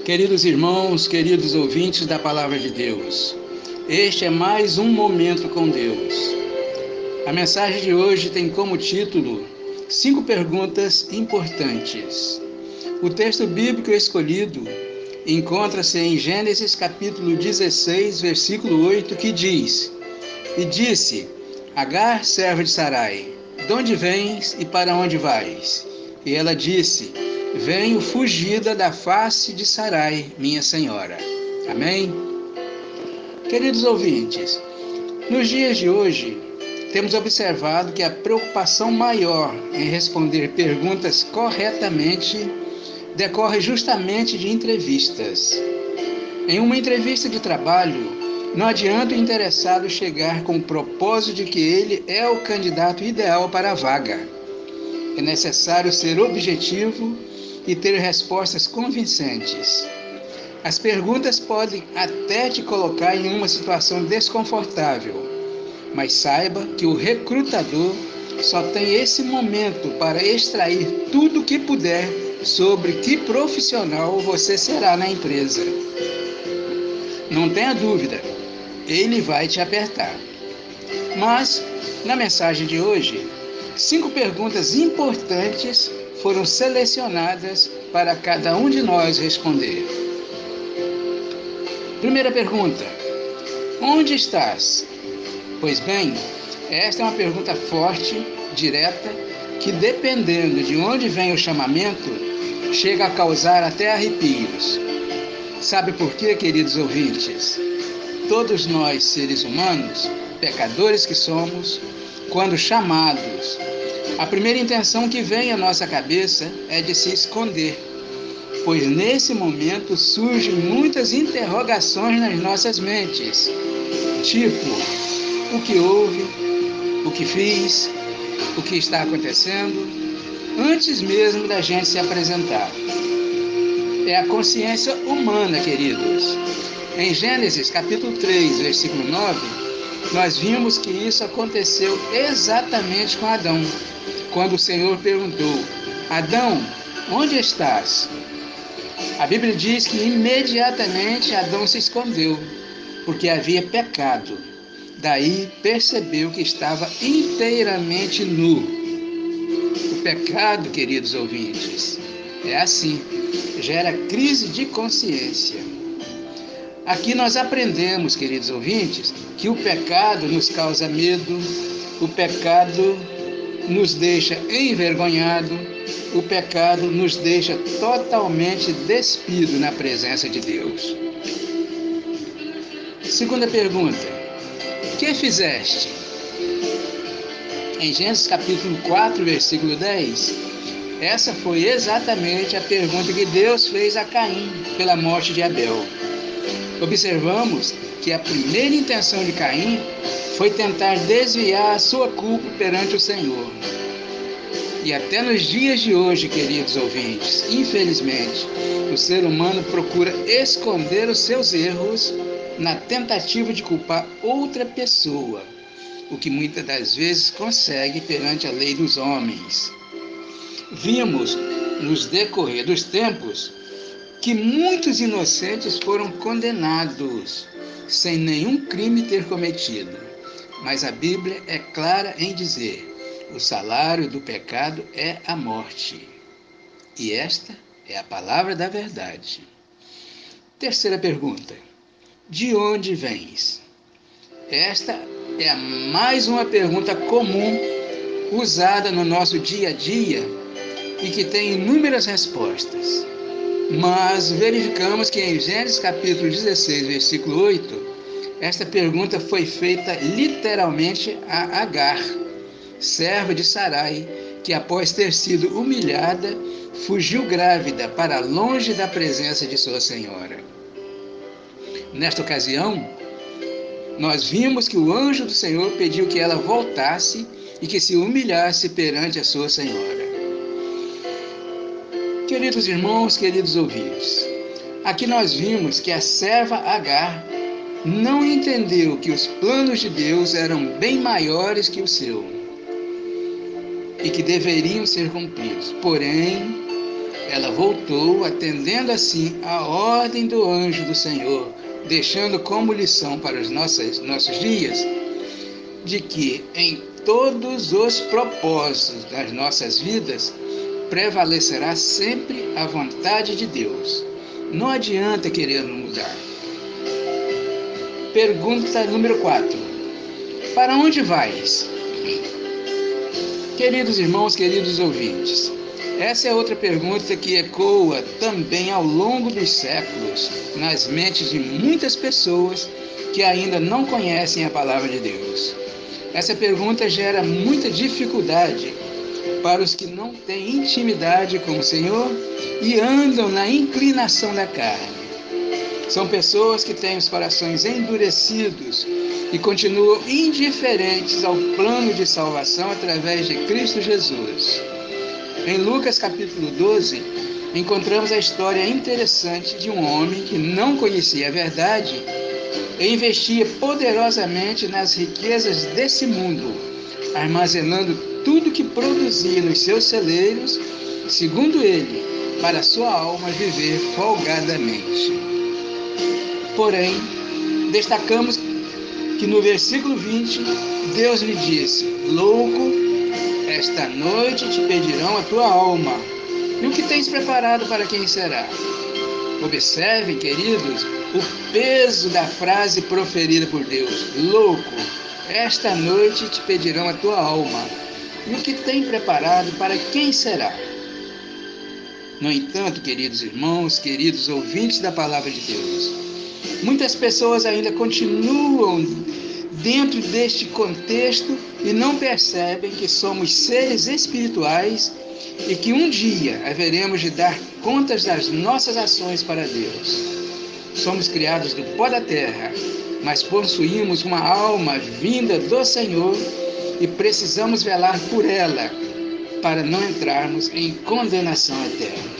Queridos irmãos, queridos ouvintes da Palavra de Deus, este é mais um Momento com Deus. A mensagem de hoje tem como título 5 perguntas importantes. O texto bíblico escolhido encontra-se em Gênesis capítulo 16, versículo 8, que diz: E disse, Agar, serva de Sarai, de onde vens e para onde vais? E ela disse, venho fugida da face de Sarai, minha senhora. Amém? Queridos ouvintes, nos dias de hoje, temos observado que a preocupação maior em responder perguntas corretamente decorre justamente de entrevistas. Em uma entrevista de trabalho, não adianta o interessado chegar com o propósito de que ele é o candidato ideal para a vaga. É necessário ser objetivo e ter respostas convincentes. As perguntas podem até te colocar em uma situação desconfortável, mas saiba que o recrutador só tem esse momento para extrair tudo o que puder sobre que profissional você será na empresa. Não tenha dúvida, ele vai te apertar. Mas, na mensagem de hoje, 5 perguntas importantes foram selecionadas para cada um de nós responder. Primeira pergunta: onde estás? Pois bem, esta é uma pergunta forte, direta, que dependendo de onde vem o chamamento, chega a causar até arrepios. Sabe por quê, queridos ouvintes? Todos nós, seres humanos, pecadores que somos, quando chamados, a primeira intenção que vem à nossa cabeça é de se esconder, pois nesse momento surgem muitas interrogações nas nossas mentes, tipo, o que houve, o que fiz, o que está acontecendo, antes mesmo da gente se apresentar. É a consciência humana, queridos. Em Gênesis capítulo 3, versículo 9, nós vimos que isso aconteceu exatamente com Adão, quando o Senhor perguntou, Adão, onde estás? A Bíblia diz que imediatamente Adão se escondeu, porque havia pecado. Daí percebeu que estava inteiramente nu. O pecado, queridos ouvintes, é assim, gera crise de consciência. Aqui nós aprendemos, queridos ouvintes, que o pecado nos causa medo, o pecado nos deixa envergonhado, o pecado nos deixa totalmente despido na presença de Deus. Segunda pergunta: que fizeste? Em Gênesis capítulo 4, versículo 10, essa foi exatamente a pergunta que Deus fez a Caim pela morte de Abel. Observamos que a primeira intenção de Caim foi tentar desviar a sua culpa perante o Senhor. E até nos dias de hoje, queridos ouvintes, infelizmente, o ser humano procura esconder os seus erros na tentativa de culpar outra pessoa, o que muitas das vezes consegue perante a lei dos homens. Vimos, nos decorrer dos tempos, que muitos inocentes foram condenados, sem nenhum crime ter cometido. Mas a Bíblia é clara em dizer, o salário do pecado é a morte. E esta é a palavra da verdade. Terceira pergunta: de onde vens? Esta é mais uma pergunta comum, usada no nosso dia a dia e que tem inúmeras respostas. Mas verificamos que em Gênesis capítulo 16, versículo 8, esta pergunta foi feita literalmente a Agar, serva de Sarai, que após ter sido humilhada, fugiu grávida para longe da presença de sua senhora. Nesta ocasião, nós vimos que o anjo do Senhor pediu que ela voltasse e que se humilhasse perante a sua senhora. Queridos irmãos, queridos ouvintes, aqui nós vimos que a serva Agar não entendeu que os planos de Deus eram bem maiores que o seu e que deveriam ser cumpridos. Porém, Ela voltou, atendendo assim a ordem do anjo do Senhor, deixando como lição para os nossos dias, de que em todos os propósitos das nossas vidas prevalecerá sempre a vontade de Deus. Não adianta querer mudar. Pergunta número 4. Para onde vais? Queridos irmãos, queridos ouvintes, essa é outra pergunta que ecoa também ao longo dos séculos nas mentes de muitas pessoas que ainda não conhecem a palavra de Deus. Essa pergunta gera muita dificuldade para os que não têm intimidade com o Senhor e andam na inclinação da carne. São pessoas que têm os corações endurecidos e continuam indiferentes ao plano de salvação através de Cristo Jesus. Em Lucas capítulo 12, encontramos a história interessante de um homem que não conhecia a verdade e investia poderosamente nas riquezas desse mundo, armazenando tudo que produzia nos seus celeiros, segundo ele, para sua alma viver folgadamente. Porém, destacamos que no versículo 20, Deus lhe disse: louco, esta noite te pedirão a tua alma, e o que tens preparado para quem será? Observem, queridos, o peso da frase proferida por Deus: louco, esta noite te pedirão a tua alma, e o que tem preparado para quem será? No entanto, queridos irmãos, queridos ouvintes da palavra de Deus, muitas pessoas ainda continuam dentro deste contexto e não percebem que somos seres espirituais e que um dia haveremos de dar contas das nossas ações para Deus. Somos criados do pó da terra, mas possuímos uma alma vinda do Senhor e precisamos velar por ela para não entrarmos em condenação eterna.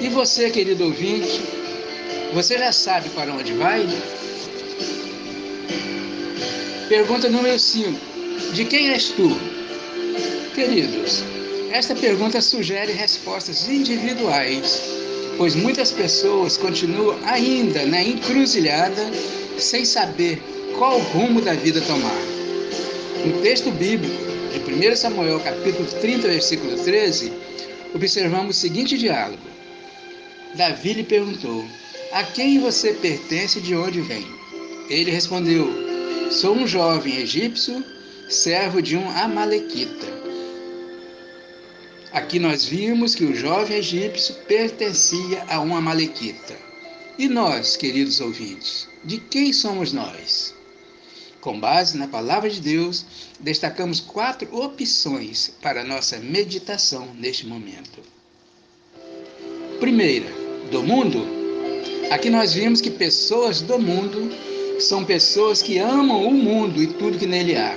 E você, querido ouvinte, você já sabe para onde vai? Pergunta número 5. De quem és tu? Queridos, esta pergunta sugere respostas individuais, pois muitas pessoas continuam ainda na encruzilhada sem saber qual rumo da vida tomar. No texto bíblico de 1 Samuel, capítulo 30, versículo 13, observamos o seguinte diálogo. Davi lhe perguntou: a quem você pertence e de onde vem? Ele respondeu: sou um jovem egípcio, servo de um amalequita. Aqui nós vimos que o jovem egípcio pertencia a um amalequita. E nós, queridos ouvintes, de quem somos nós? Com base na palavra de Deus, destacamos 4 opções para nossa meditação neste momento. Primeira, do mundo. Aqui nós vimos que pessoas do mundo são pessoas que amam o mundo e tudo que nele há.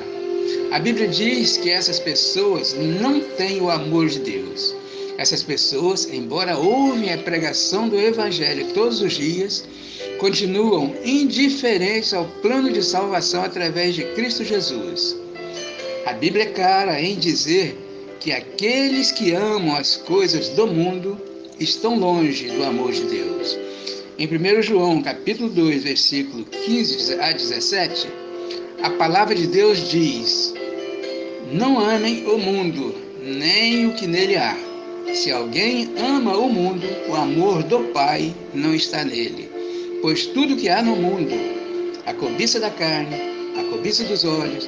A Bíblia diz que essas pessoas não têm o amor de Deus. Essas pessoas, embora ouvem a pregação do Evangelho todos os dias, continuam indiferentes ao plano de salvação através de Cristo Jesus. A Bíblia é clara em dizer que aqueles que amam as coisas do mundo estão longe do amor de Deus. Em 1 João, capítulo 2, versículo 15 a 17, a palavra de Deus diz: não amem o mundo, nem o que nele há. Se alguém ama o mundo, o amor do Pai não está nele. Pois tudo que há no mundo, a cobiça da carne, a cobiça dos olhos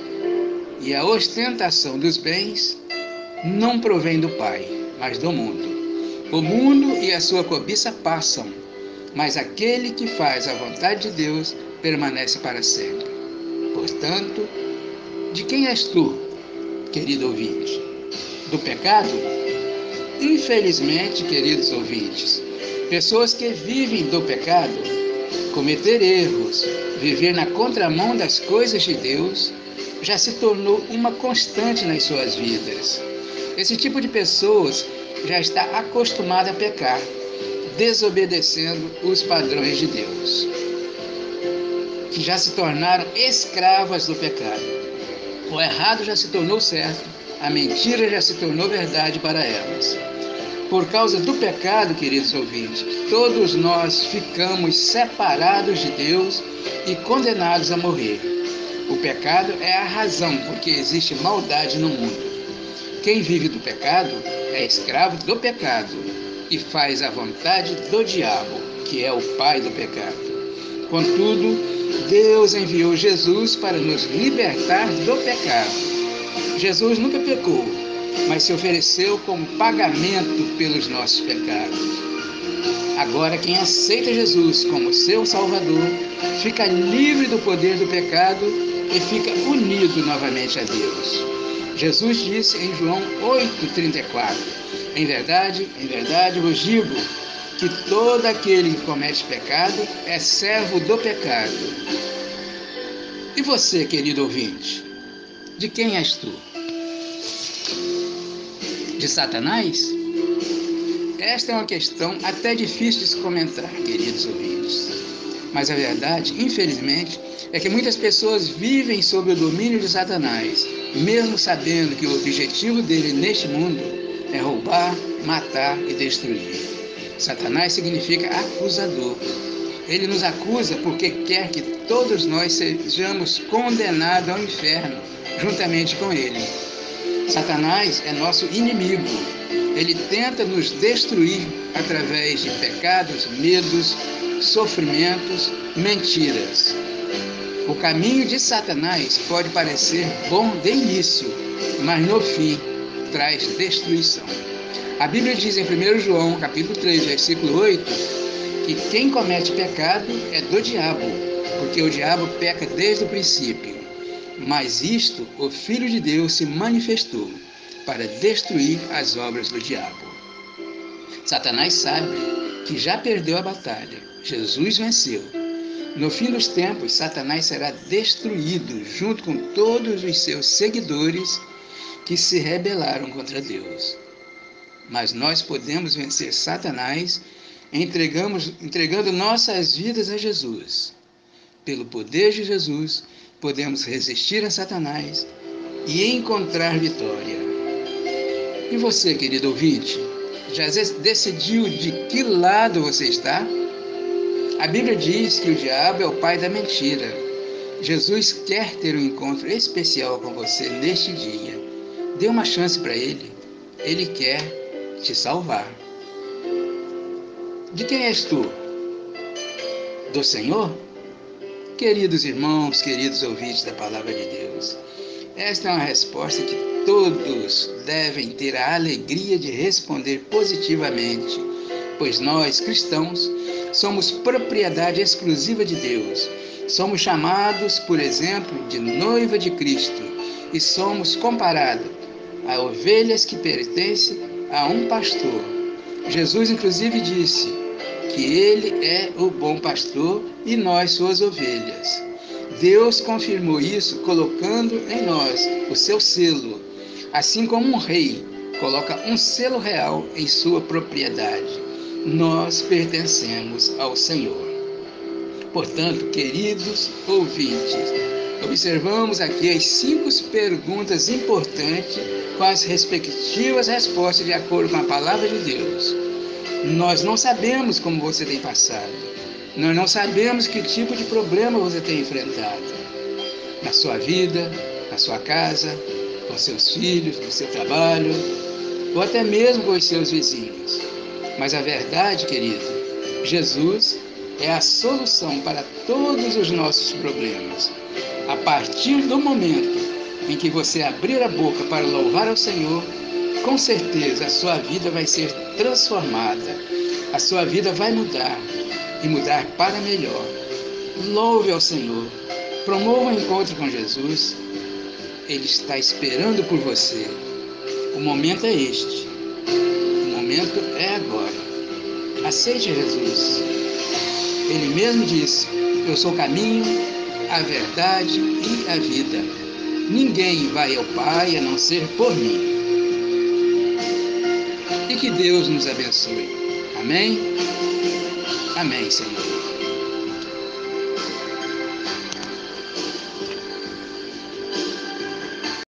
e a ostentação dos bens, não provém do Pai, mas do mundo. O mundo e a sua cobiça passam, mas aquele que faz a vontade de Deus permanece para sempre. Portanto, de quem és tu, querido ouvinte? Do pecado? Infelizmente, queridos ouvintes, pessoas que vivem do pecado, cometer erros, viver na contramão das coisas de Deus, já se tornou uma constante nas suas vidas. Esse tipo de pessoas já está acostumada a pecar, desobedecendo os padrões de Deus, que já se tornaram escravas do pecado. O errado já se tornou certo, a mentira já se tornou verdade para elas. Por causa do pecado, queridos ouvintes, todos nós ficamos separados de Deus e condenados a morrer. O pecado é a razão por que existe maldade no mundo. Quem vive do pecado é escravo do pecado e faz a vontade do diabo, que é o pai do pecado. Contudo, Deus enviou Jesus para nos libertar do pecado. Jesus nunca pecou, mas se ofereceu como pagamento pelos nossos pecados. Agora, quem aceita Jesus como seu Salvador, fica livre do poder do pecado e fica unido novamente a Deus. Jesus disse em João 8,34: em verdade, vos digo que todo aquele que comete pecado é servo do pecado. E você, querido ouvinte, de quem és tu? De Satanás? Esta é uma questão até difícil de se comentar, queridos ouvintes. Mas a verdade, infelizmente, é que muitas pessoas vivem sob o domínio de Satanás, mesmo sabendo que o objetivo dele neste mundo é roubar, matar e destruir. Satanás significa acusador. Ele nos acusa porque quer que todos nós sejamos condenados ao inferno, juntamente com ele. Satanás é nosso inimigo. Ele tenta nos destruir através de pecados, medos, sofrimentos, mentiras. O caminho de Satanás pode parecer bom de início, mas no fim traz destruição. A Bíblia diz em 1 João, capítulo 3, versículo 8, que quem comete pecado é do diabo, porque o diabo peca desde o princípio. Mas isto, o Filho de Deus se manifestou para destruir as obras do diabo. Satanás sabe que já perdeu a batalha. Jesus venceu. No fim dos tempos, Satanás será destruído junto com todos os seus seguidores que se rebelaram contra Deus. Mas nós podemos vencer Satanás entregando nossas vidas a Jesus. Pelo poder de Jesus, podemos resistir a Satanás e encontrar vitória. E você, querido ouvinte, já decidiu de que lado você está? A Bíblia diz que o diabo é o pai da mentira. Jesus quer ter um encontro especial com você neste dia. Dê uma chance para ele. Ele quer te salvar. De quem és tu? Do Senhor? Queridos irmãos, queridos ouvintes da Palavra de Deus, esta é uma resposta que todos devem ter a alegria de responder positivamente, pois nós, cristãos, somos propriedade exclusiva de Deus. Somos chamados, por exemplo, de noiva de Cristo e somos comparados a ovelhas que pertencem a um pastor. Jesus, inclusive, disse que ele é o bom pastor e nós suas ovelhas. Deus confirmou isso colocando em nós o seu selo, assim como um rei coloca um selo real em sua propriedade. Nós pertencemos ao Senhor. Portanto, queridos ouvintes, observamos aqui as 5 perguntas importantes com as respectivas respostas de acordo com a Palavra de Deus. Nós não sabemos como você tem passado. Nós não sabemos que tipo de problema você tem enfrentado na sua vida, na sua casa, com seus filhos, no seu trabalho, ou até mesmo com os seus vizinhos. Mas a verdade, querido, Jesus é a solução para todos os nossos problemas. A partir do momento em que você abrir a boca para louvar ao Senhor, com certeza a sua vida vai ser transformada. A sua vida vai mudar e mudar para melhor. Louve ao Senhor. Promova um encontro com Jesus. Ele está esperando por você. O momento é este. O momento é agora. Aceite Jesus. Ele mesmo disse: eu sou o caminho, a verdade e a vida. Ninguém vai ao Pai a não ser por mim. E que Deus nos abençoe. Amém? Amém, Senhor.